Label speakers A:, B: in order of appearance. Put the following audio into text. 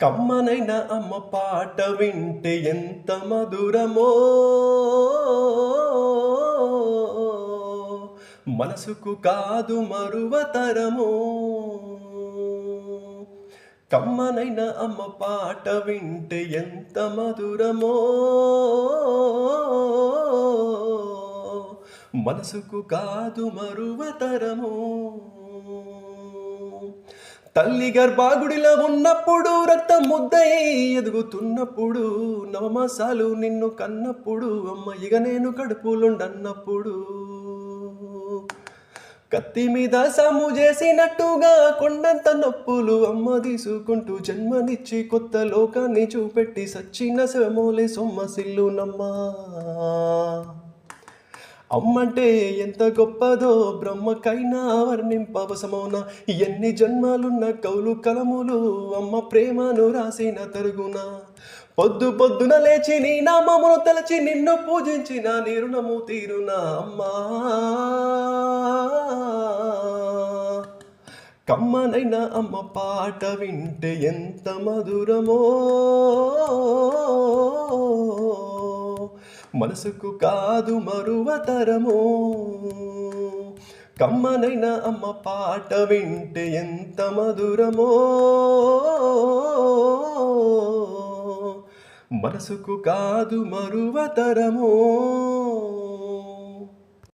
A: కమ్మనైన అమ్మ పాట వింటే ఎంత మధురమో, మనసుకు కాదు మరువతరమో. కమ్మనైన అమ్మ పాట వింటే ఎంత మధురమో, మనసుకు కాదు మరువతరమో. తల్లి గర్భాగుడిలో ఉన్నప్పుడు, రక్తం ముద్దై ఎదుగుతున్నప్పుడు, నవమాసాలు నిన్ను కన్నప్పుడు, అమ్మ ఇక నేను కడుపులుండన్నప్పుడు, కత్తి మీద సాము చేసినట్టుగా కొండంత నొప్పులు అమ్మ తీసుకుంటూ జన్మనిచ్చి కొత్త లోకాన్ని చూపెట్టి సచ్చిన శవమోలే సొమ్మసిల్లునమ్మా. అమ్మంటే ఎంత గొప్పదో బ్రహ్మకైనా వర్ణింపవసమౌన. ఎన్ని జన్మాలున్న కౌలు కలములు అమ్మ ప్రేమను రాసిన తరుగున. పొద్దు పొద్దున లేచి నీ నామమును తలచి నిన్ను పూజించిన నీ రుణము తీరునా అమ్మా. కమ్మనైన అమ్మ పాట వింటే ఎంత మధురమో, మనసుకు కాదు మరువతరమో. కమ్మనైన అమ్మ పాట వింటే ఎంత మధురమో, మనసుకు కాదు మరువతరమో.